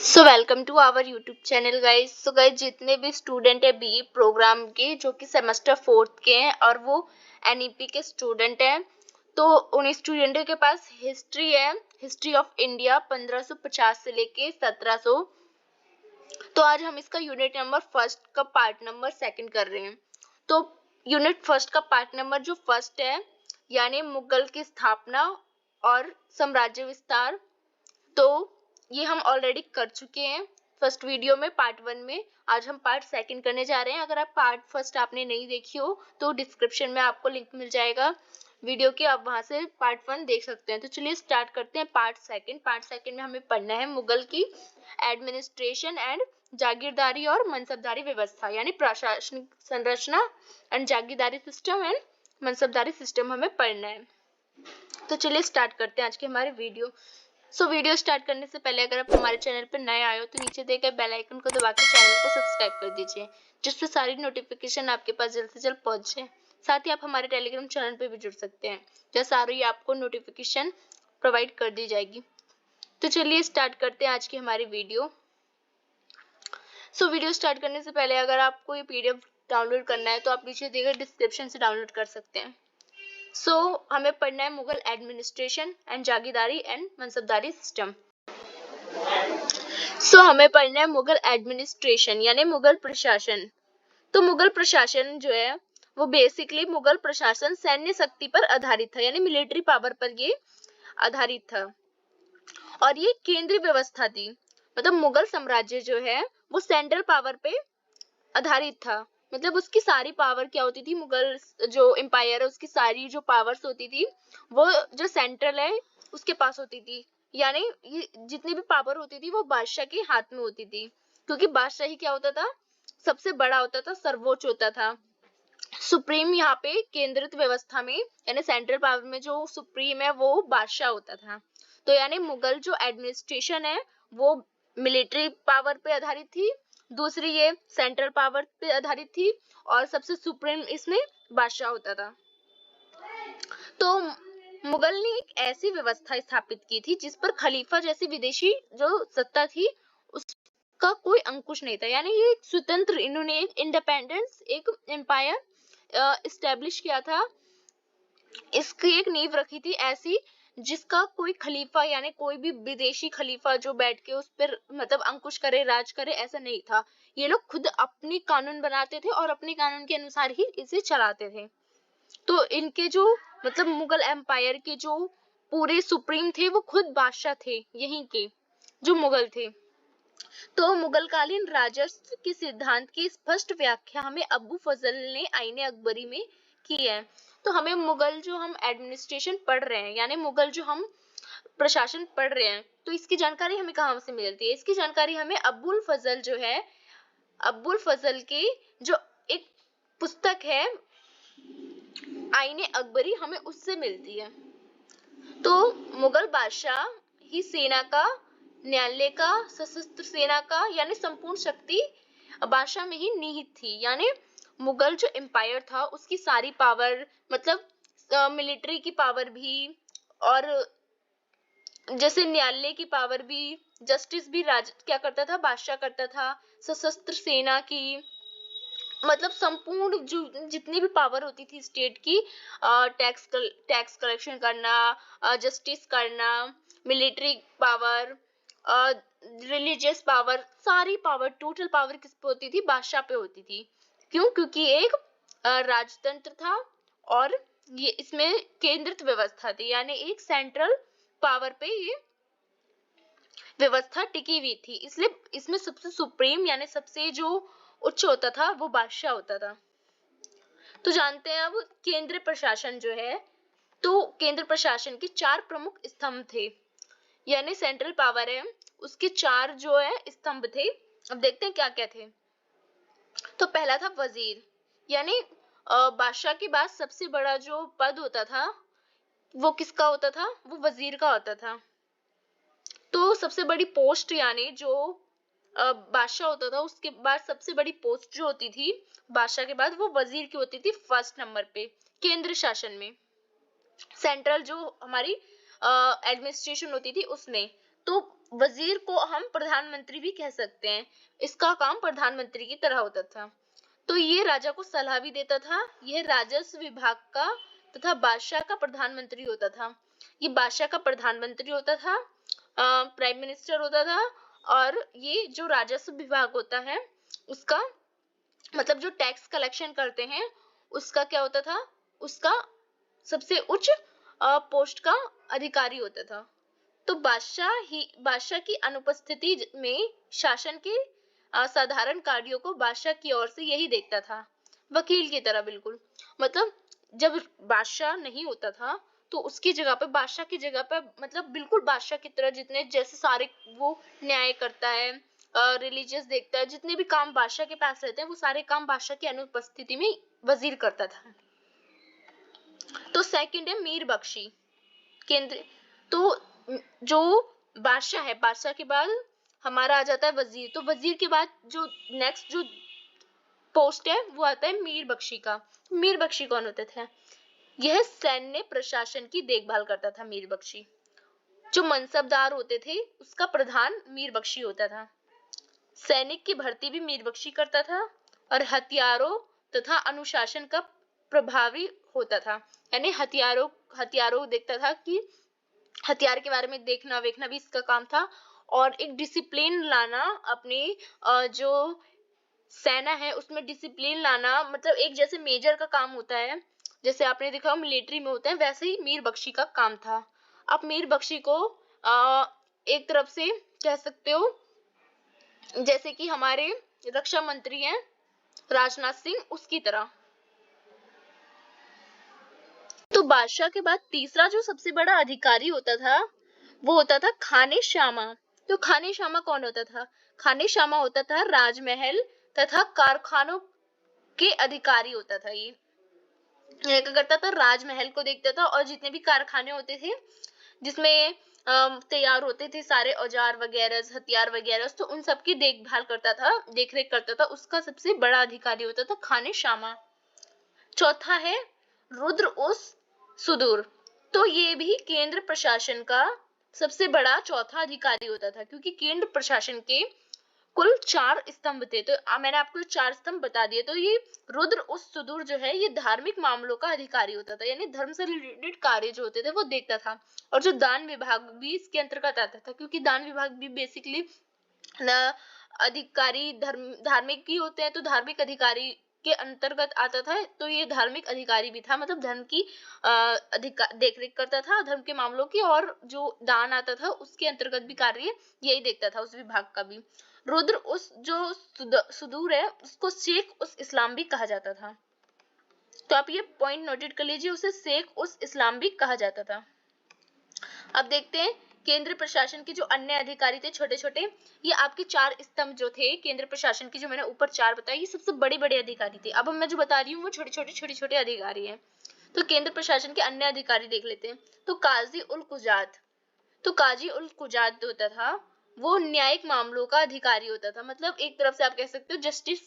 So welcome to our YouTube channel guys. So guys जितने भी student है be programme के जो कि सेमेस्टर 4th के हैं और वो एनईपी के स्टूडेंट हैं, तो उन स्टूडेंटों के पास हिस्ट्री है, हिस्ट्री ऑफ इंडिया 1550 से लेके 1700। तो आज हम इसका यूनिट नंबर फर्स्ट का पार्ट नंबर सेकंड कर रहे हैं। तो यूनिट फर्स्ट का पार्ट नंबर जो फर्स्ट है यानी मुगल की स्थापना और साम्राज्य विस्तार, तो ये हम ऑलरेडी कर चुके हैं फर्स्ट वीडियो में पार्ट 1 में। आज हम पार्ट सेकंड करने जा रहे हैं। अगर आप पार्ट फर्स्ट आपने नहीं देखी हो तो डिस्क्रिप्शन में आपको लिंक मिल जाएगा वीडियो के, आप वहां से पार्ट 1 देख सकते हैं। तो चलिए स्टार्ट करते हैं पार्ट सेकंड। पार्ट सेकंड में हमें पढ़ना है मुगल की एडमिनिस्ट्रेशन एंड जागीरदारी और मनसबदारी व्यवस्था, यानी प्रशासनिक संरचना and jagirdari system and mansabdari system हमें पढ़ना है। तो चलिए स्टार्ट करते हैं आज के हमारे वीडियो। वीडियो स्टार्ट करने से पहले अगर आप हमारे चैनल पर नए आए हो तो नीचे दिए गए बेल आइकन को दबा के चैनल को सब्सक्राइब कर दीजिए, जिससे सारी नोटिफिकेशन आपके पास जल्द से जल्द पहुंचे। साथ ही आप हमारे टेलीग्राम चैनल पे भी जुड़ सकते हैं, जहाँ सारी आपको नोटिफिकेशन प्रोवाइड कर दी जाएगी। तो चलिए स्टार्ट करते हैं आज की हमारी वीडियो। वीडियो स्टार्ट करने से पहले अगर आपको ये पीडीएफ डाउनलोड करना है तो आप नीचे दिए गए डिस्क्रिप्शन से डाउनलोड कर सकते हैं। हमें पढ़ना है Mughal administration and jagirdari and mansabdari system. हमें पढ़ना है मुगल एडमिनिस्ट्रेशन यानी मुगल प्रशासन। तो मुगल प्रशासन जो है वो बेसिकली मुगल प्रशासन सैन्य शक्ति पर आधारित था, यानी मिलिट्री पावर पर ये आधारित था और ये केंद्रीय व्यवस्था थी। मतलब मुगल साम्राज्य जो है वो सेंट्रल पावर पे आधारित था। मतलब उसकी सारी पावर क्या होती थी, मुगल जो एम्पायर है उसकी सारी जो पावर्स होती थी वो जो सेंट्रल है उसके पास होती थी। यानी ये जितनी भी पावर होती थी वो बादशाह के हाथ में होती थी, क्योंकि बादशाह ही क्या होता था, सबसे बड़ा होता था, सर्वोच्च होता था, सुप्रीम। यहाँ पे केंद्रित व्यवस्था में यानी सेंट्रल पावर में जो सुप्रीम है वो बादशाह होता था। तो यानी मुगल जो एडमिनिस्ट्रेशन है वो मिलिट्री पावर पे आधारित थी, दूसरी ये सेंट्रल पावर पे आधारित थी और सबसे सुप्रीम इसमें बादशाह होता था। तो मुगल ने एक ऐसी व्यवस्था स्थापित की थी जिस पर खलीफा जैसी विदेशी जो सत्ता थी उसका कोई अंकुश नहीं था। यानी ये एक स्वतंत्र, इन्होंने एक इंडिपेंडेंस, एक एम्पायर एस्टेब्लिश किया था, इसकी एक नींव रखी थी ऐसी जिसका कोई खलीफा यानी कोई भी विदेशी खलीफा जो बैठ के उस पर मतलब अंकुश करे, राज करे, ऐसा नहीं था। ये लोग खुद अपनी कानून बनाते थे और अपने कानून के अनुसार ही इसे चलाते थे। तो इनके जो मतलब मुगल एम्पायर के जो पूरे सुप्रीम थे वो खुद बादशाह थे यहीं के, जो मुगल थे। तो मुगलकालीन राजस्व के सिद्धांत की स्पष्ट व्याख्या हमें अबू फजल ने आईने अकबरी में की है। तो हमें मुगल जो हम एडमिनिस्ट्रेशन पढ़ रहे हैं यानी मुगल जो हम प्रशासन पढ़ रहे हैं, तो इसकी जानकारी हमें कहाँ से मिलती है? इसकी जानकारी हमें अबुल फजल जो है, अबुल फजल की जो एक पुस्तक है आईने अकबरी, हमें उससे मिलती है। तो मुगल बादशाह ही सेना का, न्यायालय का, सशस्त्र सेना का यानी संपूर्ण शक्ति बादशाह में ही निहित थी। यानी मुगल जो एम्पायर था उसकी सारी पावर, मतलब मिलिट्री की पावर भी और जैसे न्यायालय की पावर भी, जस्टिस भी राज क्या करता था, बादशाह करता था, सशस्त्र सेना की, मतलब संपूर्ण जो जितनी भी पावर होती थी स्टेट की, टैक्स कलेक्शन करना, जस्टिस करना, मिलिट्री पावर, रिलीजियस पावर, सारी पावर, टोटल पावर किस पे होती थी? बादशाह पे होती थी। क्यों? क्योंकि एक राजतंत्र था और ये इसमें केंद्रित व्यवस्था थी, यानी एक सेंट्रल पावर पे ये व्यवस्था टिकी हुई थी, इसलिए इसमें सबसे सुप्रीम यानी सबसे जो उच्च होता था वो बादशाह होता था। तो जानते हैं अब केंद्रीय प्रशासन जो है, तो केंद्र प्रशासन के 4 प्रमुख स्तंभ थे, यानी सेंट्रल पावर है उसके 4 जो है स्तंभ थे। अब देखते हैं क्या क्या थे। तो पहला था वजीर, यानी बादशाह के बाद सबसे बड़ा जो पद होता था वो किसका होता था? वो वजीर का होता था। तो सबसे बड़ी पोस्ट यानी जो बादशाह होता था उसके बाद सबसे बड़ी पोस्ट जो होती थी बादशाह के बाद वो वजीर की होती थी फर्स्ट नंबर पे केंद्र शासन में, सेंट्रल जो हमारी एडमिनिस्ट्रेशन होती थी उसमें। तो वजीर को हम प्रधानमंत्री भी कह सकते हैं, इसका काम प्रधानमंत्री की तरह होता था। तो ये राजा को सलाह भी देता था, यह राजस्व विभाग का तथा बादशाह का प्रधानमंत्री होता था। ये बादशाह का प्रधानमंत्री होता था, प्राइम मिनिस्टर होता था, और ये जो राजस्व विभाग होता है उसका मतलब जो टैक्स कलेक्शन करते हैं उसका क्या होता था, उसका सबसे उच्च पोस्ट का अधिकारी होता था। तो बादशाह की अनुपस्थिति में शासन के साधारण कार्यों को बादशाह की ओर से यही देखता था, वकील की तरह बिल्कुल। मतलब जब बादशाह नहीं होता था तो उसकी जगह पे, बादशाह की जगह पे, मतलब बिल्कुल बादशाह की तरह जितने जैसे सारे वो न्याय करता है, रिलीजियस देखता है, जितने भी काम बादशाह के पास रहते हैं वो सारे काम बादशाह की अनुपस्थिति में वजीर करता था। तो सेकंड है मीर बख्शी, केंद्र। तो जो बादशाह है, बादशाह के बाद हमारा आ जाता है वजीर। तो वजीर के बाद जो नेक्स्ट जो पोस्ट है वो आता है मीर बख्शी का। मीर बख्शी कौन होते थे? यह सैन्य प्रशासन की देखभाल करता था मीर बख्शी। जो मनसबदार होते थे उसका प्रधान मीर बख्शी होता था। सैनिक की भर्ती भी मीर बख्शी करता था और हथियारों तथा अनुशासन का प्रभावी होता था। यानी हथियारों देखता था कि हथियार के बारे में देखना वेखना भी इसका काम था, और एक डिसिप्लिन लाना अपनी जो सेना है उसमें डिसिप्लिन लाना, मतलब एक जैसे मेजर का काम होता है, जैसे आपने देखा मिलिट्री में होता है, वैसे ही मीर बख्शी का काम था। अब मीर बख्शी को एक तरफ से कह सकते हो जैसे कि हमारे रक्षा मंत्री हैं राजनाथ सिंह, उसकी तरह। तो बादशाह के बाद तीसरा जो सबसे बड़ा अधिकारी होता था वो होता था खाने श्यामा। तो खाने श्यामा कौन होता था? खाने श्यामा होता था राजमहल तथा कारखानों के अधिकारी होता था। ये क्या करता था? राजमहल को देखता था और जितने भी कारखाने होते थे जिसमें तैयार होते थे सारे औजार वगैरह, हथियार वगैरह, तो उन सब की देखभाल करता था, देखरेख करता था। उसका सबसे बड़ा अधिकारी होता था खाने श्यामा। चौथा है रुद्र उस सुदूर। तो ये भी केंद्र प्रशासन का सबसे बड़ा चौथा अधिकारी होता था, क्योंकि केंद्र प्रशासन के कुल 4 स्तंभ थे। तो मैंने आपको 4 स्तंभ बता दिए। तो ये रुद्र उस सुदूर जो है ये धार्मिक मामलों का अधिकारी होता था, यानी धर्म से रिलेटेड कार्य जो होते थे वो देखता था। और जो दान विभाग भी इसके अंतर्गत आता था, क्योंकि दान विभाग भी बेसिकली अधिकारी धार्मिक ही होते हैं, तो धार्मिक अधिकारी के अंतर्गत आता था। तो ये धार्मिक अधिकारी भी था, मतलब धर्म की देखरेख करता था धर्म के मामलों की, और जो दान आता था उसके अंतर्गत भी कार्य यही देखता था उस विभाग का भी। रुद्र उस जो सुदूर है उसको शेख उस इस्लाम भी कहा जाता था। तो आप ये पॉइंट नोटेड कर लीजिए, उसे शेख उस इस्लाम भी कहा जाता था। अब देखते हैं केंद्र प्रशासन के जो अन्य अधिकारी थे छोटे छोटे। ये आपके 4 स्तंभ जो थे केंद्र प्रशासन की, जो मैंने ऊपर 4 बताई, ये सबसे बड़े बड़े अधिकारी थे। अब मैं जो बता रही हूँ वो छोटे छोटे अधिकारी हैं। तो केंद्र प्रशासन के अन्य अधिकारी देख लेते हैं। तो काजी उल कुजात। तो काजी उल कुजात होता था वो न्यायिक मामलों का अधिकारी होता था, मतलब एक तरफ से आप कह सकते हो जस्टिस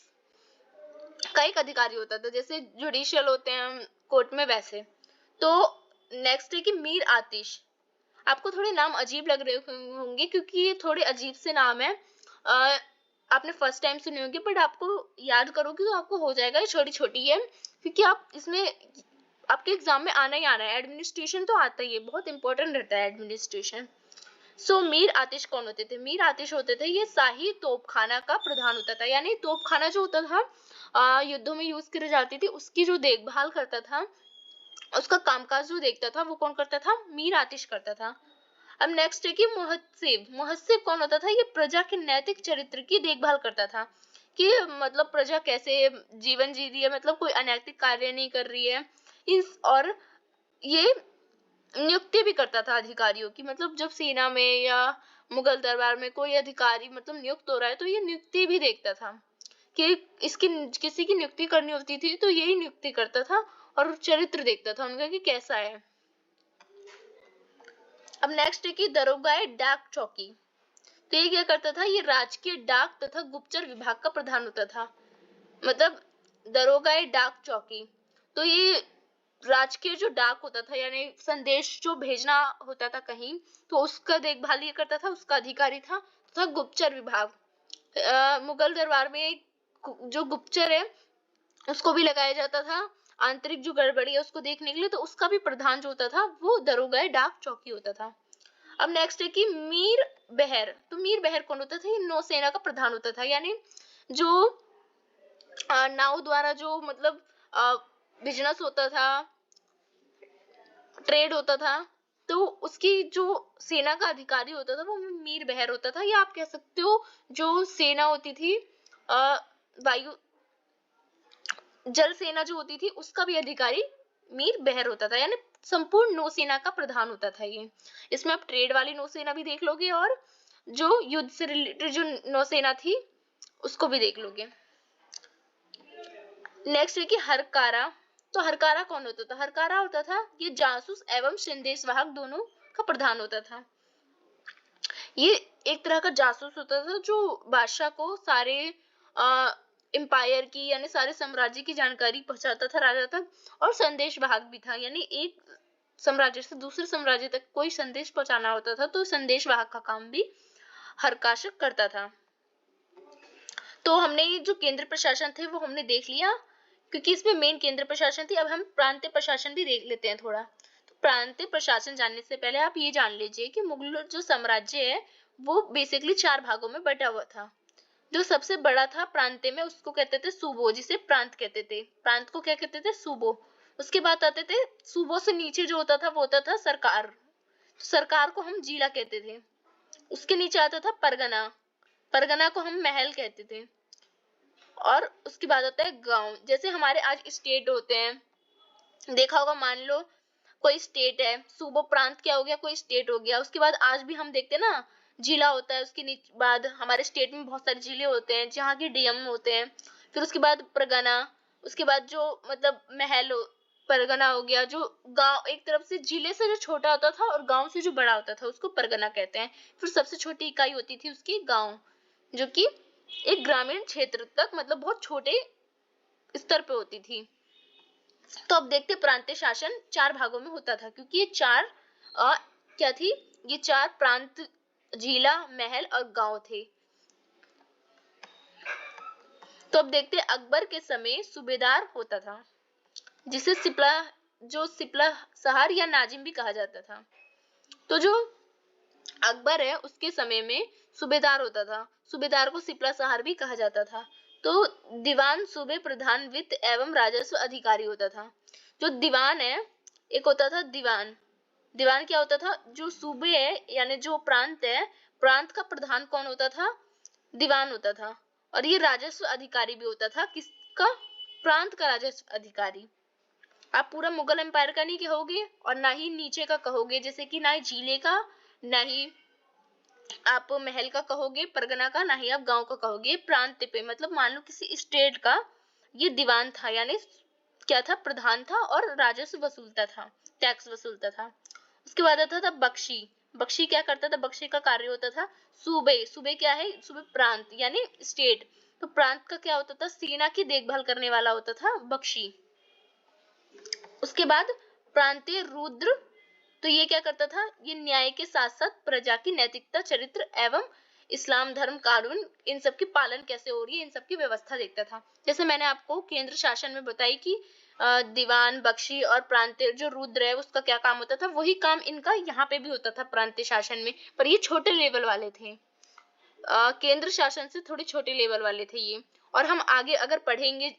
का एक अधिकारी होता था, जैसे जुडिशियल होते हैं कोर्ट में वैसे। तो नेक्स्ट है कि मीर आतिश। आपको थोड़े नाम अजीब लग रहे होंगे क्योंकि ये थोड़े अजीब से नाम है, आपने फर्स्ट टाइम सुने होंगे, बट आपको याद करोगे तो आपको हो जाएगा। ये छोटी छोटी है क्योंकि आप इसमें आपके एग्जाम में आना ही आना है। एडमिनिस्ट्रेशन तो आता ही है, बहुत इंपॉर्टेंट रहता है एडमिनिस्ट्रेशन। सो मीर आतिश कौन होते थे? मीर आतिश होते थे ये शाही तोपखाना का प्रधान होता था, यानी तोपखाना जो होता था युद्धों में यूज करी जाती थी उसकी जो देखभाल करता था, उसका कामकाज जो देखता था वो कौन करता था? मीर आतिश करता था। अब नेक्स्ट है कि मुहस्सिब। मुहस्सिब कौन होता था? ये प्रजा के नैतिक चरित्र की देखभाल करता था कि मतलब प्रजा कैसे जीवन जी रही है, मतलब कोई अनैतिक कार्य नहीं कर रही है इस। और ये नियुक्ति भी करता था अधिकारियों की, मतलब जब सेना में या मुगल दरबार में कोई अधिकारी मतलब नियुक्त हो रहा है तो ये नियुक्ति भी देखता था कि इसकी किसी की नियुक्ति करनी होती थी तो यही नियुक्ति करता था, और चरित्र देखता था उनका कि कैसा है। अब नेक्स्ट है कि दरोगाए डाक चौकी। तो ये क्या करता था? ये राजकीय डाक तथा गुप्तचर विभाग का प्रधान होता था, मतलब दरोगाए डाक चौकी। तो ये राजकीय जो डाक होता था यानी संदेश जो भेजना होता था कहीं, तो उसका देखभाल ये करता था, उसका अधिकारी था गुप्तचर विभाग। मुगल दरबार में जो गुप्तचर है उसको भी लगाया जाता था आंतरिक जो गड़बड़ी है उसको देखने के लिए, तो उसका भी प्रधान जो होता था वो दरोगा डाक चौकी होता था। अब नेक्स्ट है कि मीर बहर। तो मीर बहर कौन होता था? ये नौसेना का प्रधान होता था, यानी जो नाव द्वारा जो मतलब बिजनेस होता था, ट्रेड होता था, तो उसकी जो सेना का अधिकारी होता था वो मीर बहर होता था, या आप कह सकते हो जो सेना होती थी वायु जल सेना जो होती थी उसका भी अधिकारी मीर बहर होता था, यानी संपूर्ण नौसेना का प्रधान होता था ये। इसमें आप ट्रेड वाली नौसेना भी देख लोगे और जो युद्ध से रिलेटेड जो नौसेना थी उसको भी देख लोगे। नेक्स्ट है कि हरकारा। तो हरकारा कौन होता था? हरकारा होता था ये जासूस एवं संदेश वाहक दोनों का प्रधान होता था। ये एक तरह का जासूस होता था जो बादशाह को सारे एम्पायर की यानी सारे साम्राज्य की जानकारी पहुंचाता था राजा तक, और संदेश वाहक भी था, यानी एक साम्राज्य से दूसरे साम्राज्य तक कोई संदेश पहुंचाना होता था तो संदेश वाहक का काम भी हरकाशक करता था। तो हमने ये जो केंद्र प्रशासन थे वो हमने देख लिया, क्योंकि इसमें मेन केंद्र प्रशासन थी। अब हम प्रांतीय प्रशासन भी देख लेते हैं थोड़ा। तो प्रांतीय प्रशासन जानने से पहले आप ये जान लीजिए कि मुगल जो साम्राज्य है वो बेसिकली 4 भागों में बटा हुआ था। जो सबसे बड़ा था प्रांत में उसको कहते थे सूबो, जिसे प्रांत कहते थे। प्रांत को क्या कहते थे? सूबो। उसके बाद आते थे सूबो से नीचे जो होता था वो होता था सरकार। सरकार को हम जिला कहते थे। उसके नीचे आता था परगना। परगना को हम महल कहते थे। और उसके बाद आता है गांव। जैसे हमारे आज स्टेट होते हैं, देखा होगा, मान लो कोई स्टेट है, सूबो प्रांत क्या हो गया? कोई स्टेट हो गया। उसके बाद आज भी हम देखते हैं ना जिला होता है, उसके बाद हमारे स्टेट में बहुत सारे जिले होते हैं जहाँ के डीएम होते हैं। फिर उसके बाद परगना, उसके बाद जो मतलब महल परगना हो गया। जो गांव एक तरफ से जिले से जो छोटा होता था और गांव से जो बड़ा होता था उसको परगना कहते हैं। फिर सबसे छोटी इकाई होती थी उसकी गांव, जो कि एक ग्रामीण क्षेत्र तक मतलब बहुत छोटे स्तर पे होती थी। तो अब देखते प्रांतीय शासन 4 भागों में होता था, क्योंकि ये 4 क्या थी? ये 4 प्रांत, जिला, महल और गांव थे। तो अब देखते अकबर के समय सूबेदार होता था, जिसे सिपला सहार या नाजिम भी कहा जाता था। तो जो अकबर है उसके समय में सूबेदार होता था। सूबेदार को सिपला सहार भी कहा जाता था। तो दीवान सूबे प्रधान वित्त एवं राजस्व अधिकारी होता था। जो दीवान है, एक होता था दीवान। दीवान क्या होता था? जो सूबे है यानी जो प्रांत है, प्रांत का प्रधान कौन होता था? दीवान होता था। और ये राजस्व अधिकारी भी होता था। किसका? प्रांत का राजस्व अधिकारी। आप पूरा मुगल एम्पायर का नहीं कहोगे और ना ही नीचे का कहोगे, जैसे कि ना ही जिले का, ना ही आप महल का कहोगे, परगना का, ना ही आप गांव का कहोगे। प्रांत पे मतलब मान लो किसी स्टेट का ये दीवान था, यानी क्या था? प्रधान था और राजस्व वसूलता था, टैक्स वसूलता था। उसके बाद आता था बख्शी। बख्शी क्या करता था? बख्शी का कार्य होता था सूबे। सूबे क्या है? सूबे प्रांत यानी स्टेट। तो प्रांत का क्या होता था? सेना की देखभाल करने वाला होता था बख्शी। उसके बाद प्रांतीय रुद्र। तो ये क्या करता था? ये न्याय के साथ साथ प्रजा की नैतिकता, चरित्र एवं इस्लाम धर्म, कानून, इन सब की पालन कैसे हो रही है, इन सब की व्यवस्था देखता था। जैसे मैंने आपको केंद्र शासन में बताई कि दीवान, बख्शी और प्रांतीय जो रुद्र है उसका क्या काम होता था, वही काम इनका यहाँ पे भी होता था प्रांतीय शासन में, पर ये छोटे लेवल वाले थे। केंद्र शासन से थोड़े छोटे लेवल वाले थे ये। और हम आगे अगर पढ़ेंगे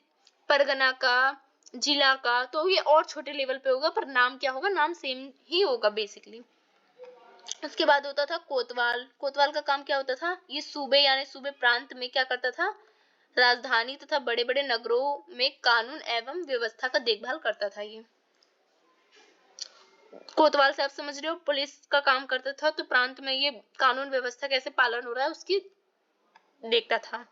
परगना का, जिला का, तो ये और छोटे लेवल पे होगा, पर नाम क्या होगा? नाम सेम ही होगा बेसिकली। उसके बाद होता था कोतवाल। कोतवाल का काम क्या होता था? ये सूबे यानी सूबे प्रांत में क्या करता था? राजधानी तथा बड़े बड़े नगरों में कानून एवं व्यवस्था का देखभाल करता था। ये कोतवाल से आप समझ रहे हो, पुलिस का काम करता था, तो प्रांत में ये कानून व्यवस्था कैसे पालन हो रहा है उसकी देखता था।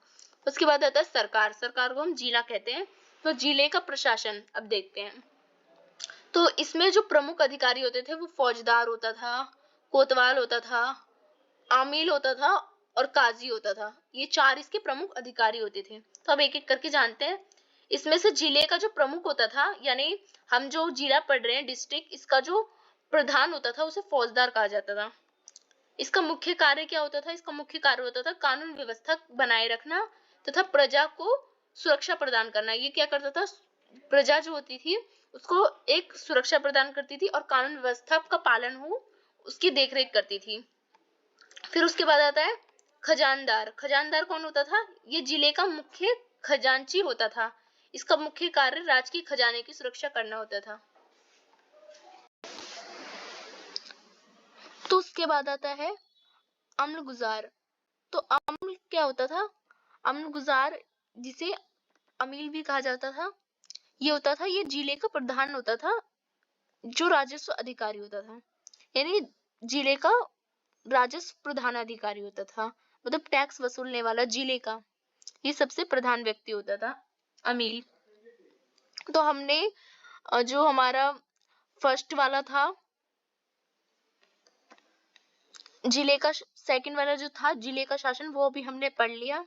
उसके बाद आता है सरकार। सरकार को हम जिला कहते हैं। तो जिले का प्रशासन अब देखते हैं। तो इसमें जो प्रमुख अधिकारी होते थे वो फौजदार होता था, कोतवाल होता था, आमिल होता था और काजी होता था। ये 4 इसके प्रमुख अधिकारी होते थे। तो अब एक एक करके जानते हैं। इसमें से जिले का जो प्रमुख होता था, यानी हम जो जिला पढ़ रहे हैं डिस्ट्रिक्ट, इसका जो प्रधान होता था उसे फौजदार कहा जाता था। इसका मुख्य कार्य क्या होता था? इसका मुख्य कार्य होता था कानून व्यवस्था बनाए रखना तथा प्रजा को सुरक्षा प्रदान करना। ये क्या करता था? प्रजा जो होती थी उसको एक सुरक्षा प्रदान करती थी और कानून व्यवस्था का पालन हो उसकी देखरेख करती थी। फिर उसके बाद आता है खजानदार। खजानदार कौन होता था? ये जिले का मुख्य खजांची होता था। इसका मुख्य कार्य राज्य के खजाने की सुरक्षा करना होता था। तो उसके बाद आता है अम्लगुजार। तो अम्ल क्या होता था? अम्लगुजार, जिसे अमील भी कहा जाता था, ये होता था, ये जिले का प्रधान होता था, जो राजस्व अधिकारी होता था, यानी जिले का राजस्व प्रधान अधिकारी होता था, मतलब टैक्स वसूलने वाला जिले का, ये सबसे प्रधान व्यक्ति होता था अमील। तो हमने जो हमारा फर्स्ट वाला था जिले का, सेकंड वाला जो था जिले का शासन, वो भी हमने पढ़ लिया।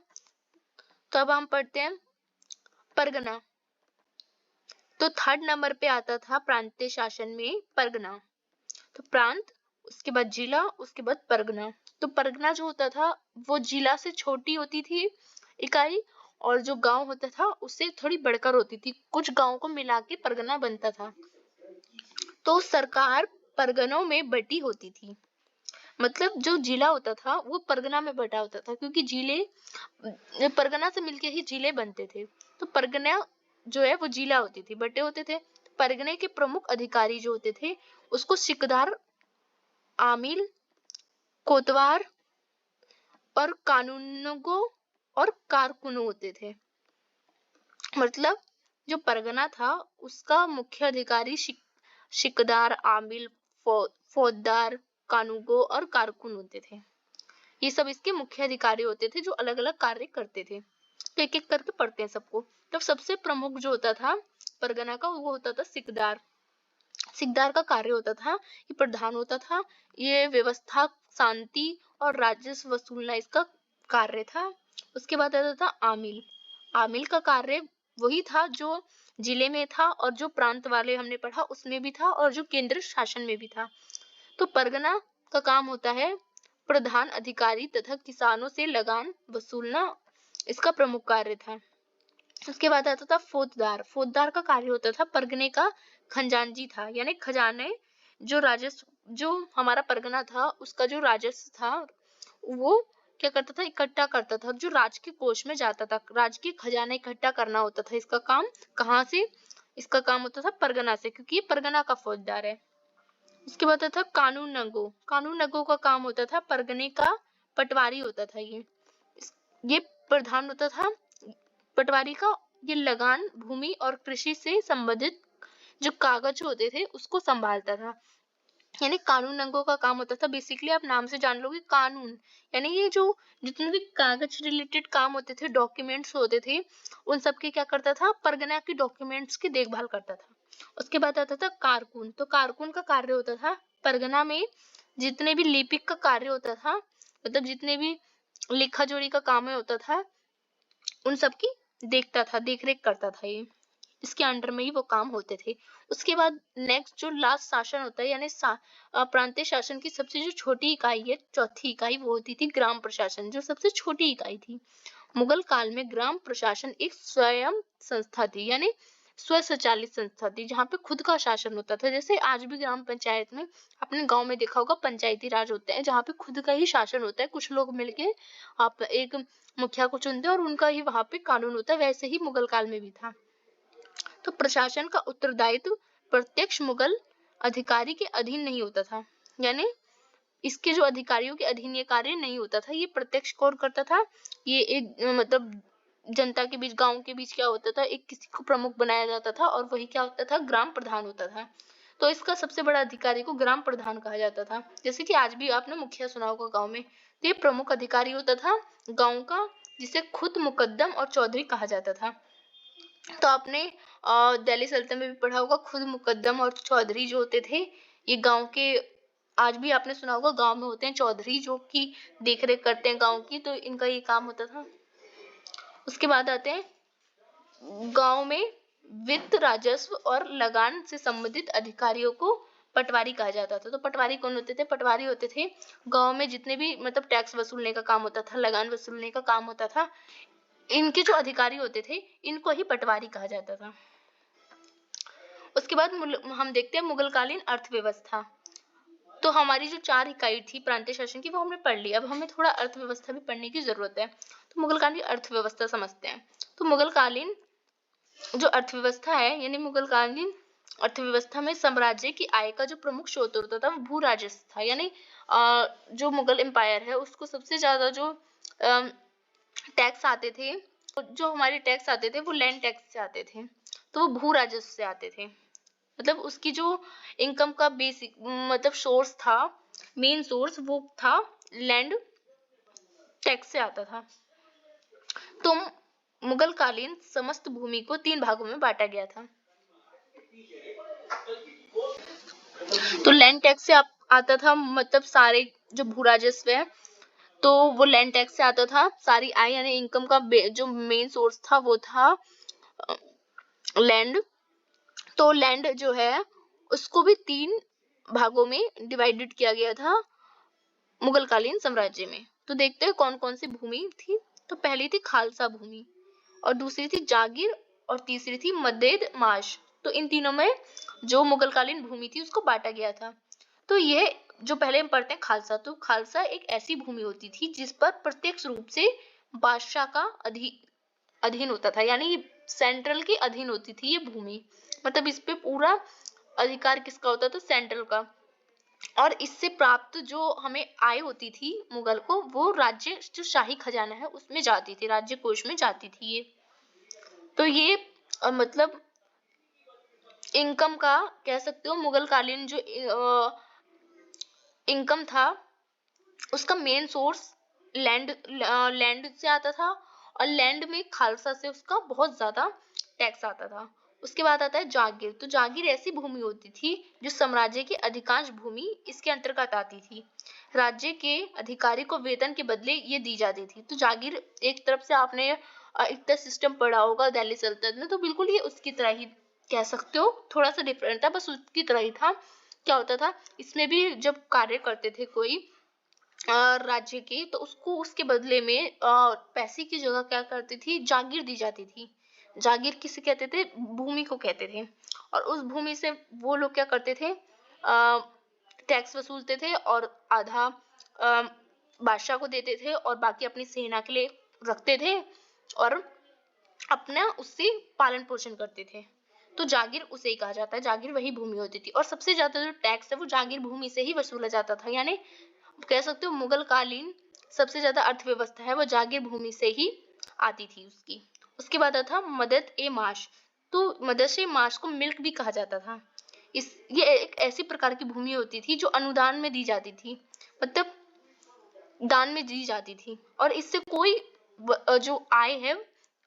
तो अब हम पढ़ते हैं परगना। तो थर्ड नंबर पे आता था प्रांतीय शासन में परगना। तो प्रांत, उसके बाद जिला, उसके बाद परगना। तो परगना जो होता था वो जिला से छोटी होती थी इकाई, और जो गांव होता था उससे थोड़ी बढ़कर होती थी। कुछ गांवों को मिला के परगना बनता था। तो सरकार परगनों में बटी होती थी, मतलब जो जिला होता था वो परगना में बटा होता था, क्योंकि जिले परगना से मिलके ही जिले बनते थे। तो परगना जो है वो जिला होती थी, बटे होते थे। परगने के प्रमुख अधिकारी जो होते थे उसको सिकदार, आमिल, कोतवार और कानूनगो और कारकुनो होते थे। मतलब जो परगना था उसका मुख्य अधिकारी सिकदार, आमिल, फौजदार, कानूगो और कारकुन होते थे। ये सब इसके मुख्य अधिकारी होते थे जो अलग अलग कार्य करते थे। तो एक एक करके पढ़ते हैं सबको। तो सबसे प्रमुख जो होता था परगना का, वो होता था सिकदार। सिकदार का कार्य होता था, ये प्रधान होता था, ये व्यवस्था, शांति और राजस्व वसूलना इसका कार्य था। उसके बाद आता था आमिल। आमिल का कार्य वही था जो जिले में था, और जो प्रांत वाले हमने पढ़ा उसमें भी था, और जो केंद्र शासन में भी था। तो परगना का काम होता है प्रधान अधिकारी तथा किसानों से लगान वसूलना, इसका प्रमुख कार्य था। उसके बाद आता था फौजदार। फौजदार का कार्य होता था परगने का खजांची था, यानी खजाने, जो राजस्व, जो हमारा परगना था उसका जो राजस्व था वो क्या करता था? इकट्ठा करता था, जो राज के कोष में जाता था। राज के खजाना इकट्ठा करना होता था। इसका काम कहाँ से? इसका काम होता था परगना से, क्योंकि ये परगना का फौजदार है। उसके बाद था कानून नगो। कानून नगो का काम होता था परगने का पटवारी होता था। ये प्रधान होता था पटवारी का। ये लगान, भूमि और कृषि से संबंधित जो कागज होते थे उसको संभालता था। यानी कानून नंगों का काम होता था, बेसिकली आप नाम से जान लोगे कानून, यानी ये जो जितने भी कागज रिलेटेड काम होते थे, डॉक्यूमेंट्स होते थे, उन सब की क्या करता था? परगना के डॉक्यूमेंट्स की देखभाल करता था। उसके बाद आता था कारकुन। तो कारकुन का कार्य होता था परगना में जितने भी लिपिक का कार्य होता था, मतलब जितने भी लेखा जोड़ी का काम होता था, उन सब की देखता था, देखरेख करता था। ये इसके अंडर में ही वो काम होते थे। उसके बाद नेक्स्ट जो लास्ट शासन होता है, यानी प्रांतीय शासन की सबसे जो छोटी इकाई है, चौथी इकाई, वो होती थी ग्राम प्रशासन, जो सबसे छोटी इकाई थी। मुगल काल में ग्राम प्रशासन एक स्वयं संस्था थी, यानी स्व संचालित संस्था थी, जहाँ पे खुद का शासन होता था। जैसे आज भी ग्राम पंचायत में अपने गांव में देखा होगा पंचायती राज होते हैं, जहाँ पे खुद का ही शासन होता है, कुछ लोग मिलके आप एक मुखिया को चुनते हैं और उनका ही वहां पे कानून होता है। वैसे ही मुगल काल में भी था। तो प्रशासन का उत्तरदायित्व प्रत्यक्ष मुगल अधिकारी के अधीन नहीं होता था, यानी इसके जो अधिकारियों के अधीन ये कार्य नहीं होता था। ये प्रत्यक्ष कौन करता था? ये एक मतलब जनता के बीच, गांव के बीच क्या होता था, एक किसी को प्रमुख बनाया जाता था, और वही क्या होता था? ग्राम प्रधान होता था। तो इसका सबसे बड़ा अधिकारी को ग्राम प्रधान कहा जाता था। जैसे कि आज भी आपने मुखिया सुना होगा गाँव में। तो ये प्रमुख अधिकारी होता था गाँव का, जिसे खुद मुकद्दम और चौधरी कहा जाता था। तो आपने दिल्ली सल्तनत में भी पढ़ा होगा, खुद मुकद्दम और चौधरी जो होते थे ये गांव के, आज भी आपने सुना होगा गांव में होते हैं चौधरी, जो कि देखरेख करते हैं गांव की। तो इनका ये काम होता था। उसके बाद आते हैं गांव में वित्त, राजस्व और लगान से संबंधित अधिकारियों को पटवारी कहा जाता था। तो पटवारी कौन होते थे? पटवारी होते थे गांव में जितने भी मतलब टैक्स वसूलने का काम होता था, लगान वसूलने का काम होता था, इनके जो अधिकारी होते थे इनको ही पटवारी कहा जाता था। उसके बाद हम देखते हैं मुगलकालीन अर्थव्यवस्था। तो हमारी जो 4 इकाई थी प्रांतीय शासन की वो हमने पढ़ ली। अब हमें थोड़ा अर्थव्यवस्था भी पढ़ने की जरूरत है। तो मुगलकालीन अर्थव्यवस्था समझते हैं। तो मुगलकालीन जो अर्थव्यवस्था है, यानी मुगलकालीन अर्थव्यवस्था में साम्राज्य की आय का जो प्रमुख स्रोत होता था वो भू राजस्व था। यानी जो मुगल एम्पायर है उसको सबसे ज्यादा जो टैक्स आते थे, जो हमारे टैक्स आते थे वो लैंड टैक्स से आते थे, तो वो भू राजस्व से आते थे। मतलब उसकी जो इनकम का बेसिक मतलब सोर्स था, मेन सोर्स वो था लैंड टैक्स से आता था। तो मुगलकालीन समस्त भूमि को 3 भागों में बांटा गया था। तो लैंड टैक्स से आता था, मतलब सारे जो भू राजस्व है तो वो लैंड टैक्स से आता था। सारी आय यानी इनकम का जो मेन सोर्स था वो था लैंड। तो लैंड जो है उसको भी 3 भागों में डिवाइडेड किया गया था मुगलकालीन साम्राज्य में। तो देखते हैं कौन कौन सी भूमि थी। तो पहली थी खालसा भूमि, और दूसरी थी जागीर, और तीसरी थी मदेद माश। तो इन तीनों में जो मुगलकालीन भूमि थी उसको बांटा गया था। तो ये जो पहले हम पढ़ते हैं खालसा, तो खालसा एक ऐसी भूमि होती थी जिस पर प्रत्यक्ष रूप से बादशाह का अधीन होता था, यानी सेंट्रल के अधीन होती थी ये भूमि। मतलब इस पे पूरा अधिकार किसका होता था? सेंट्रल का। और इससे प्राप्त जो हमें आय होती थी मुगल को, वो राज्य जो शाही खजाना है उसमें जाती थी, राज्य कोष में जाती थी ये। तो ये मतलब इनकम का कह सकते हो मुगलकालीन जो इनकम था उसका मेन सोर्स लैंड से आता था, और लैंड में खालसा से उसका बहुत ज्यादा टैक्स आता था। उसके बाद आता है जागीर। तो जागीर ऐसी भूमि होती थी जो साम्राज्य की अधिकांश भूमि इसके अंतर्गत आती थी। राज्य के अधिकारी को वेतन के बदले ये दी जाती थी। तो जागीर एक तरफ से आपने इतना सिस्टम पढ़ा होगा दिल्ली सल्तनत में, तो बिल्कुल ये उसकी तरह ही कह सकते हो, थोड़ा सा डिफरेंट था, बस उसकी तरह ही था। क्या होता था इसमें भी, जब कार्य करते थे कोई राज्य की, तो उसको उसके बदले में पैसे की जगह क्या करती थी? जागीर दी जाती थी। जागीर किसे कहते थे? भूमि को कहते थे। और उस भूमि से वो लोग क्या करते थे? टैक्स वसूलते थे, और आधा बादशाह को देते थे और बाकी अपनी सेना के लिए रखते थे और अपना उससे पालन पोषण करते थे। तो जागीर उसे ही कहा जाता है, जागीर वही भूमि होती थी। और सबसे ज्यादा जो टैक्स है वो जागीर भूमि से ही वसूला जाता था। यानी कह सकते हो मुगलकालीन सबसे ज्यादा अर्थव्यवस्था है वो जागीर भूमि से ही आती थी उसकी। उसके बाद आता था मदद ए माश। तो मदद ए माश को मिल्क भी कहा जाता था। ये एक ऐसी प्रकार की भूमि होती थी जो अनुदान में दी जाती थी, मतलब दान में दी जाती थी, और इससे कोई जो आय है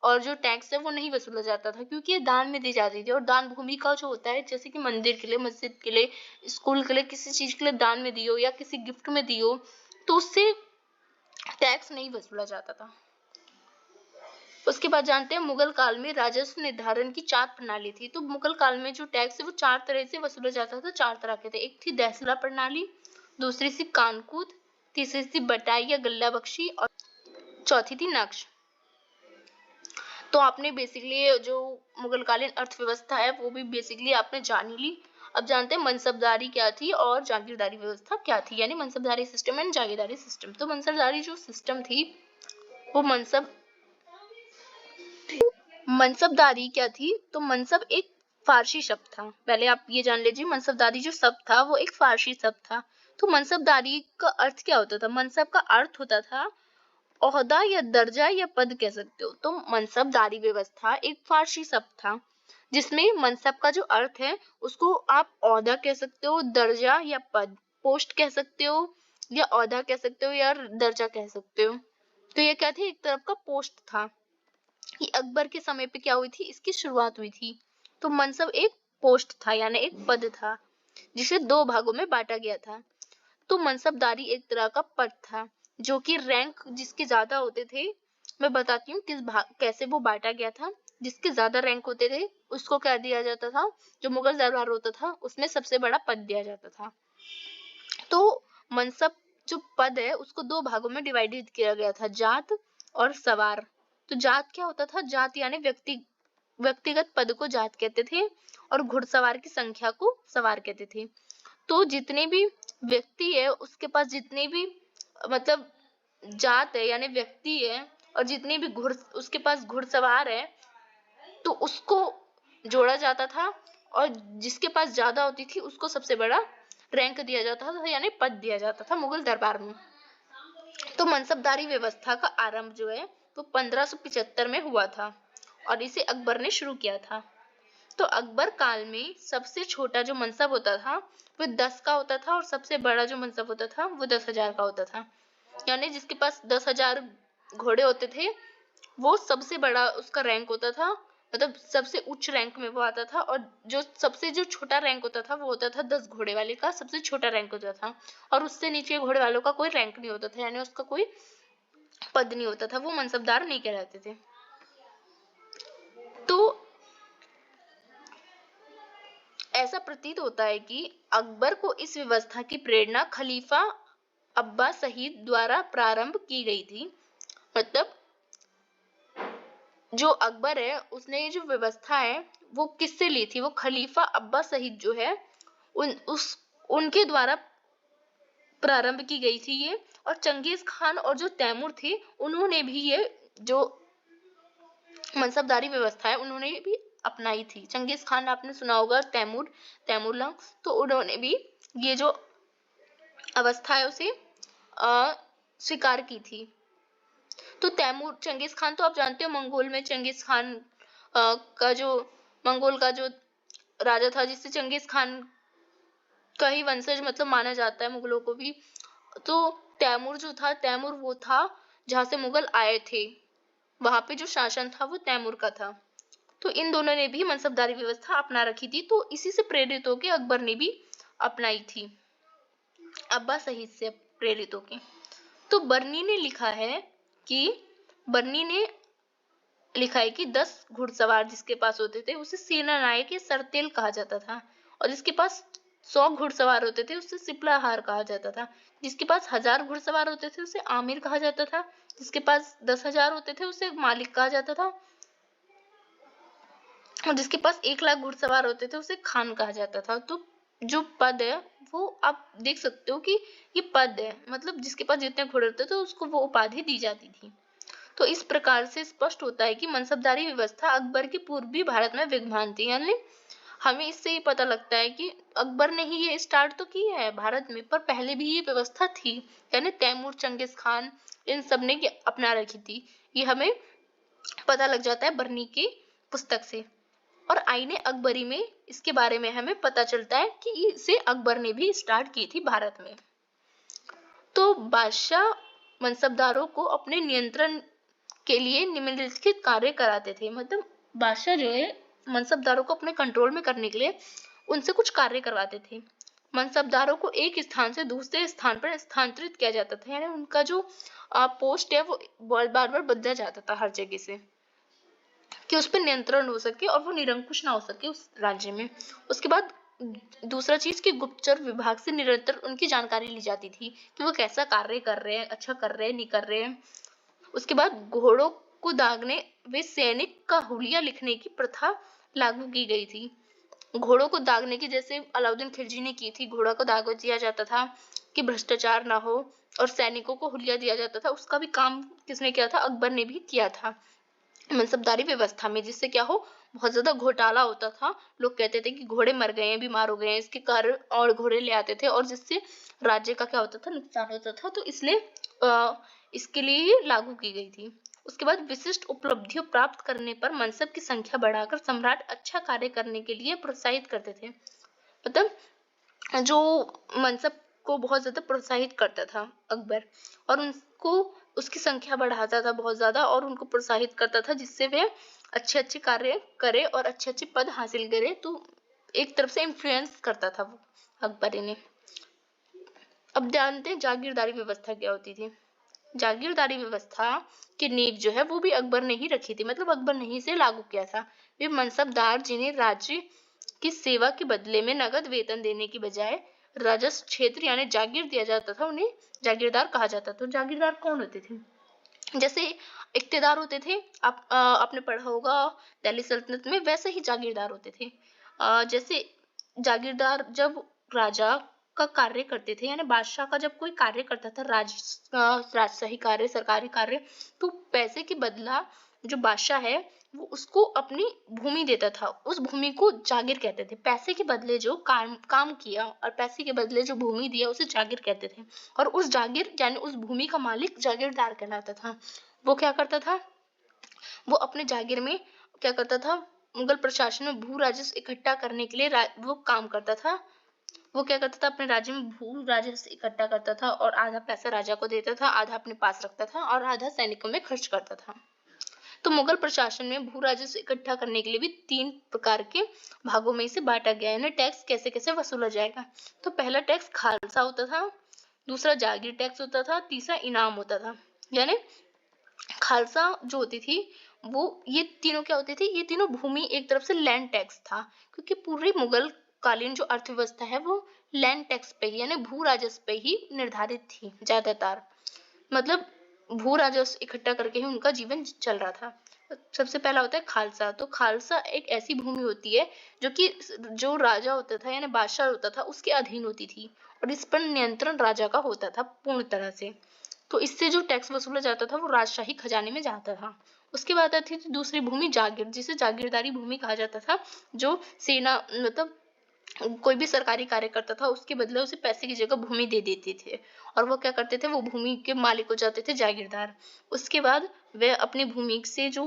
और जो टैक्स है वो नहीं वसूला जाता था, क्योंकि ये दान में दी जाती थी। और दान भूमि का जो होता है, जैसे कि मंदिर के लिए, मस्जिद के लिए, स्कूल के लिए, किसी चीज के लिए दान में दियो या किसी गिफ्ट में दियो, तो उससे टैक्स नहीं वसूला जाता था। उसके बाद जानते हैं मुगल काल में राजस्व निर्धारण की 4 प्रणाली थी। तो मुगल काल में जो टैक्स है वो 4 तरह से वसूला जाता था। 4 तरह के थे। एक थी दहसला प्रणाली, दूसरी थी कानकूद, तीसरी थी बटाई या गल्ला बख्शी, और चौथी थी नक्श। तो आपने बेसिकली जो मुगलकालीन अर्थव्यवस्था है वो भी बेसिकली आपने जान ही ली। अब जानते हैं मनसबदारी क्या थी और जागीरदारी व्यवस्था क्या थी, यानी मनसबदारी सिस्टम एंड जागीरदारी सिस्टम। तो मनसबदारी जो सिस्टम थी वो मनसबदारी क्या थी? तो मनसब एक फारसी शब्द था। पहले आप ये जान लीजिए, मनसबदारी जो शब्द था वो एक फारसी शब्द था। तो मनसबदारी का अर्थ क्या होता था? मनसब का अर्थ होता था ओहदा या दर्जा या पद कह सकते हो। तो मनसबदारी व्यवस्था एक फारसी शब्द था जिसमें मनसब का जो अर्थ है उसको आप ओहदा कह सकते हो, दर्जा या पद, पोस्ट कह सकते हो, या ओहदा कह सकते हो, या दर्जा कह सकते हो। तो ये क्या थी? एक तरफ का पोस्ट था। ये अकबर के समय पे क्या हुई थी? इसकी शुरुआत हुई थी। तो मनसब एक पोस्ट था, यानी एक पद था जिसे 2 भागों में बांटा गया था। तो मनसबदारी एक तरह का पद था जो कि रैंक जिसके ज्यादा होते थे। मैं बताती हूँ कैसे वो बांटा गया था। जिसके ज्यादा रैंक होते थे उसको क्या दिया जाता था, जो मुगल दरबार होता था उसमें सबसे बड़ा पद दिया जाता था। तो मनसब जो पद है उसको दो भागों में डिवाइडेड किया गया था, जात और सवार। तो जात क्या होता था, जात यानी व्यक्तिगत पद को जात कहते थे और घुड़सवार की संख्या को सवार कहते थे। तो जितने भी व्यक्ति है उसके पास जितने भी मतलब जात है यानी व्यक्ति है, और जितने भी उसके पास घुड़सवार है तो उसको जोड़ा जाता था, और जिसके पास ज्यादा होती थी उसको सबसे बड़ा रैंक दिया जाता था यानी पद दिया जाता था मुगल दरबार में। तो मनसबदारी व्यवस्था का आरंभ जो है वो 1575 में हुआ था और इसे अकबर ने शुरू किया था। तो अकबर काल में सबसे छोटा जो मनसब होता था वो 10 का होता था और सबसे बड़ा जो मनसब होता था वो 10,000 का होता था। यानी जिसके पास 10,000 घोड़े होते थे वो सबसे बड़ा उसका रैंक होता था, मतलब सबसे उच्च रैंक में वो आता था। और जो छोटा रैंक होता था वो होता था 10 घोड़े वाले का सबसे छोटा रैंक होता था, और उससे नीचे घोड़े वालों का कोई रैंक नहीं होता था, यानी उसका कोई पद नहीं होता था, वो मनसबदार नहीं कहलाते थे। तो ऐसा प्रतीत होता है कि अकबर को इस व्यवस्था की प्रेरणा खलीफा अब्बास सईद द्वारा प्रारंभ की गई थी। मतलब जो अकबर है उसने ये जो व्यवस्था है वो किससे ली थी, वो खलीफा अब्बास सईद जो है उनके द्वारा प्रारंभ की गई थी ये। और चंगेज खान और जो तैमूर थे उन्होंने भी ये जो मनसबदारी व्यवस्था है उन्होंने भी अपनाई थी। चंगेज खान आपने सुना होगा, तैमूरलंग, तो उन्होंने भी ये जो अवस्था है उसे स्वीकार की थी। तो तैमूर चंगेज खान तो आप जानते हो मंगोल में चंगेज खान का जो मंगोल का जो राजा था जिससे चंगेज खान का ही वंशज मतलब माना जाता है मुगलों को भी। तो तैमूर जो था, तैमूर वो था जहां से मुगल आए थे, वहां पे जो शासन था वो तैमूर का था। तो इन दोनों ने भी मनसबदारी व्यवस्था अपना रखी थी, तो इसी से प्रेरित होकर अकबर ने भी अपनाई थी, अब्बास सईद से प्रेरित होके। तो बर्नी ने लिखा है कि 10 घुड़सवार जिसके पास होते थे उसे सेना नायक या सरतेल कहा जाता था, और जिसके पास 100 घुड़सवार होते थे उसे सिपलाहार कहा जाता था, जिसके पास 1000 घुड़सवार होते थे उसे आमिर कहा जाता था, जिसके पास 10,000 होते थे उसे मालिक कहा जाता था, और जिसके पास 1,00,000 घुड़सवार होते थे उसे खान कहा जाता था। तो जो पद है वो आप देख सकते हो कि ये पद है, मतलब जिसके पास जितने घोड़े होते थे उसको वो उपाधि दी जाती थी। तो इस प्रकार से स्पष्ट होता है कि मनसबदारी व्यवस्था अकबर के पूर्वी भारत में विद्यमान थी। यानी हमें इससे ये पता लगता है कि अकबर ने ही ये स्टार्ट तो की है भारत में, पर पहले भी ये व्यवस्था थी, यानी तैमूर चंगेज खान इन सब ने अपना रखी थी। ये हमें पता लग जाता है बर्नी की पुस्तक से। और आईने अकबरी में इसके बारे में हमें पता चलता है कि इसे अकबर ने भी स्टार्ट की थी भारत में। तो बादशाह मनसबदारों को अपने नियंत्रण के लिए निम्नलिखित कार्य कराते थे। मतलब बादशाह जो है मनसबदारों को अपने कंट्रोल में करने के लिए उनसे कुछ कार्य करवाते थे। मनसबदारों को एक स्थान से दूसरे स्थान पर स्थानांतरित किया जाता था, यानी उनका जो पोस्ट है वो बार बार बदला जाता था हर जगह से, कि उस पर नियंत्रण हो सके और वो निरंकुश ना हो सके उस राज्य में। उसके बाद दूसरा चीज कि गुप्तचर विभाग से निरंतर उनकी जानकारी ली जाती थी कि वो कैसा कार्य कर रहे हैं, अच्छा कर रहे हैं, नहीं कर रहे हैं। उसके बाद घोड़ों को दागने व सैनिक का हुलिया लिखने की प्रथा लागू की गई थी। घोड़ों को दागने की जैसे अलाउद्दीन खिलजी ने की थी, घोड़ा को दाग दिया जाता था कि भ्रष्टाचार ना हो, और सैनिकों को हुलिया दिया जाता था, उसका भी काम किसने किया था, अकबर ने भी किया था मनसबदारी व्यवस्था में, जिससे क्या हो बहुत ज्यादा घोटाला होता था। लोग कहते थे कि घोड़े मर गए हैं, बीमार हो गए हैं, इसके कारण और घोड़े ले आते थे और जिससे राज्य का क्या होता था, नुकसान होता था। तो इसलिए इसके लिए लागू की गई थी। उसके बाद विशिष्ट उपलब्धियों प्राप्त करने पर मनसब की संख्या बढ़ाकर सम्राट अच्छा कार्य करने के लिए प्रोत्साहित करते थे। मतलब जो मनसब को बहुत ज्यादा प्रोत्साहित करता था अकबर, और उनको उसकी संख्या बढ़ाता था बहुत ज्यादा और उनको प्रोत्साहित करता था, जिससे वे अच्छे अच्छे कार्य करे और अच्छे अच्छे पद हासिल करे। तो एक तरफ से इन्फ्लुएंस करता था वो अकबर ने। अब जानते हैं जागीरदारी व्यवस्था क्या होती थी। जागीरदारी व्यवस्था की नींव जो है वो भी अकबर ने ही रखी थी, मतलब अकबर ने ही इसे लागू किया था। वे मनसबदार जिन्हें राज्य की सेवा के बदले में नगद वेतन देने की बजाय राजस्व क्षेत्र यानी जागीर दिया जाता था, उन्हें जागीरदार कहा जाता था। तो जागीरदार कौन होते थे? जैसे इक्तेदार होते थे, आपने पढ़ा होगा दिल्ली सल्तनत में, वैसे ही जागीरदार होते थे। जैसे जागीरदार जब राजा का कार्य करते थे, यानी बादशाह का जब कोई कार्य करता था, राजशाही कार्य, सरकारी कार्य, तो पैसे के बदला जो बादशाह है वो उसको अपनी भूमि देता था। उस भूमि को जागीर कहते थे। पैसे के बदले जो काम किया और पैसे के बदले जो भूमि दिया उसे जागीर कहते थे। और उस जागीर यानी उस भूमि का मालिक जागीरदार कहलाता था। वो क्या करता था? वो अपने जागीर में क्या करता था? मुगल प्रशासन में भू राजस्व इकट्ठा करने के लिए वो काम करता था। वो क्या करता था? अपने राज्य में भू राजस्व इकट्ठा करता था और आधा पैसा राजा को देता था, आधा अपने पास रखता था और आधा सैनिकों में खर्च करता था। तो मुगल प्रशासन में भू राजस्व इकट्ठा करने के लिए भी 3 प्रकार के भागों में इसे बांटा गया है। टैक्स कैसे कैसे वसूला जाएगा? तो पहला टैक्स खालसा होता था, दूसरा जागीर टैक्स होता था, तीसरा इनाम होता था। यानी खालसा जो होती थी वो, ये तीनों क्या होती थी? ये तीनों भूमि, एक तरफ से लैंड टैक्स था, क्योंकि पूरी मुगल कालीन जो अर्थव्यवस्था है वो लैंड टैक्स पे ही यानी भू राजस्व पे ही निर्धारित थी ज्यादातर। मतलब भू राजस्व इकट्ठा करके ही उनका जीवन चल रहा था। सबसे पहला होता है खालसा। तो खालसा एक ऐसी भूमि होती है जो कि जो राजा होता था यानी बादशाह होता था उसके अधीन होती थी और इस पर नियंत्रण राजा का होता था पूर्ण तरह से। तो इससे जो टैक्स वसूला जाता था वो राजशाही खजाने में जाता था। उसके बाद आती थी दूसरी भूमि जागीर, जिसे जागीरदारी भूमि कहा जाता था, जो सेना मतलब कोई भी सरकारी कार्य करता था उसके बदले उसे पैसे की जगह भूमि दे देते थे और वो क्या करते थे? वो भूमि के मालिक हो जाते थे जागीरदार। उसके बाद वे अपनी भूमि से जो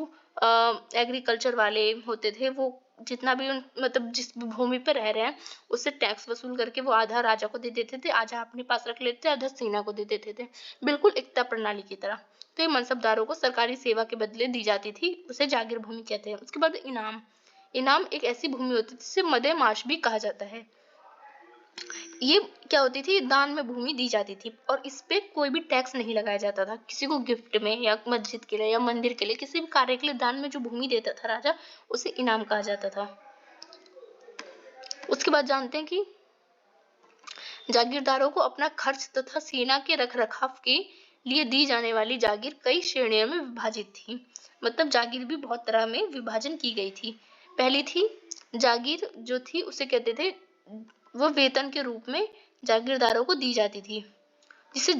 एग्रीकल्चर वाले होते थे वो जितना भी मतलब जिस भूमि पर रह रहे हैं उससे टैक्स वसूल करके वो आधा राजा को दे देते थे, आधा अपने पास रख लेते थे, आधा सेना को दे देते थे, बिल्कुल एकता प्रणाली की तरह। तो ये मनसबदारों को सरकारी सेवा के बदले दी जाती थी, उसे जागीर भूमि कहते हैं। उसके बाद इनाम। इनाम एक ऐसी भूमि होती थी जिसे मदेमाश भी कहा जाता है। ये क्या होती थी? दान में भूमि दी जाती थी और इस पे कोई भी टैक्स नहीं लगाया जाता था। किसी को गिफ्ट में या मस्जिद के लिए या मंदिर के लिए किसी भी कार्य के लिए दान में जो भूमि देता था राजा, उसे इनाम कहा जाता था। उसके बाद जानते हैं कि जागीरदारों को अपना खर्च तथा सेना के रखरखाव के लिए दी जाने वाली जागीर कई श्रेणियों में विभाजित थी। मतलब जागीर भी बहुत तरह में विभाजन की गई थी। पहली थी जागीर जो थी उसे कहते थे, वो वेतन के रूप में जागीरदारों को दी जाती थी, जिसे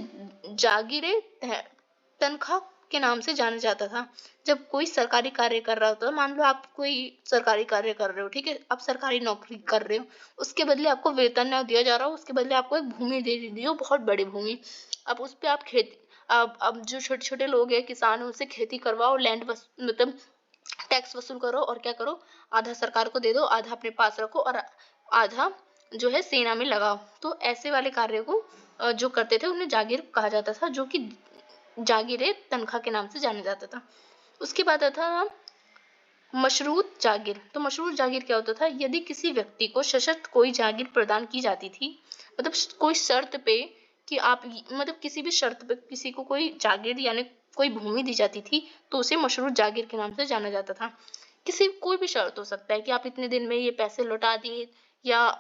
जागीरे तनख्वाह के नाम से जाना जाता था। जब कोई सरकारी कार्य कर रहा होता है, मान लो आप कोई सरकारी कार्य कर रहे हो, ठीक है, आप सरकारी नौकरी कर रहे हो, उसके बदले आपको वेतन ना दिया जा रहा हो, उसके बदले आपको एक भूमि दे दी हो, बहुत बड़ी भूमि। अब उस पे आप खेती, अब जो छोटे छोटे लोग हैं किसान है उनसे खेती करवाओ, लैंड मतलब टैक्स वसूल करो और क्या करो? आधा सरकार को दे दो, आधा अपने पास रखो और आधा जो है सेना में लगाओ। तो ऐसे वाले कार्य को जो करते थे उन्हें जागीर कहा जाता था, जो कि जागीरे तनख्वाह के नाम से जाना जाता था। उसके बाद आता था मशरूत जागीर। तो मशरूत जागीर क्या होता था? यदि किसी व्यक्ति को सशर्त कोई जागीर प्रदान की जाती थी, मतलब कोई शर्त पे कि आप मतलब किसी भी शर्त पे किसी को कोई जागीर यानी कोई भूमि दी जाती थी, तो उसे मशरूत जागीर के नाम से जाना जाता था। किसी कोई भी शर्त हो सकता है कि आप इतने दिन में ये पैसे लौटा दिए, या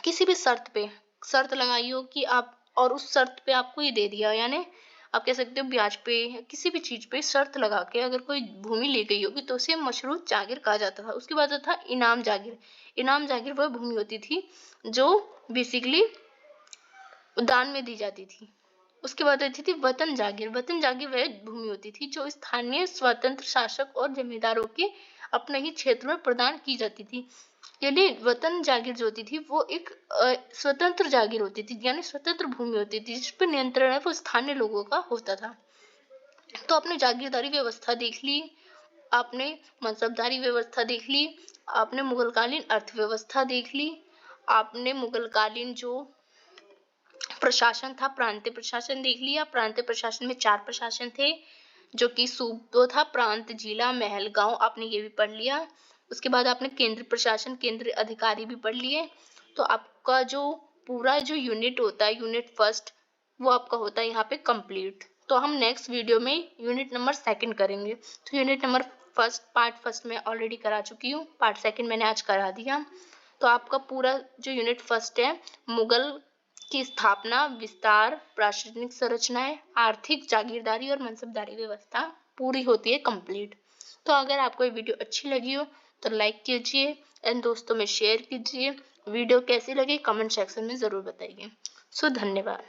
किसी भी शर्त लगाई हो कि आप, और उस शर्त पे आपको ये दे दिया, यानी आप कह सकते हो ब्याज पे, किसी भी चीज पे शर्त लगा के अगर कोई भूमि ली गई होगी तो उसे मशरूत जागीर कहा जाता था। उसके बाद था इनाम जागीर। इनाम जागीर वह भूमि होती थी जो बेसिकली दान में दी जाती थी। उसके बाद आती थी वतन जागीर। वतन जागीर वह भूमि होती थी जो स्थानीय स्वतंत्र शासक और जमींदारों के अपने ही क्षेत्र में प्रदान की जाती थी। यानी वतन जागीर जो होती थी वो एक स्वतंत्र जागीर होती थी, यानी स्वतंत्र भूमि होती थी जिस पर नियंत्रण है वो स्थानीय लोगों का होता था। तो आपने जागीरदारी व्यवस्था देख ली, आपने मनसबदारी व्यवस्था देख ली, आपने मुगलकालीन अर्थव्यवस्था देख ली, आपने मुगलकालीन जो प्रशासन था प्रांतीय प्रशासन देख लिया। प्रांतीय प्रशासन में 4 प्रशासन थे, जो कि सूबो था, प्रांत, जिला, महल, गांव, आपने ये भी पढ़ लिया। उसके बाद आपने केंद्र प्रशासन, केंद्र अधिकारी भी पढ़ लिए। तो आपका जो पूरा जो यूनिट होता है, यूनिट फर्स्ट वो आपका होता है यहाँ पे कंप्लीट। तो हम नेक्स्ट वीडियो में यूनिट नंबर 2 करेंगे। तो यूनिट नंबर पार्ट फर्स्ट में ऑलरेडी करा चुकी हूँ, पार्ट 2 मैंने आज करा दिया। तो आपका पूरा जो यूनिट फर्स्ट है, मुगल की स्थापना, विस्तार, प्रशासनिक संरचनाएं, आर्थिक, जागीरदारी और मनसबदारी व्यवस्था पूरी होती है कंप्लीट। तो अगर आपको ये वीडियो अच्छी लगी हो तो लाइक कीजिए एंड दोस्तों में शेयर कीजिए। वीडियो कैसी लगी कमेंट सेक्शन में जरूर बताइए। सो धन्यवाद।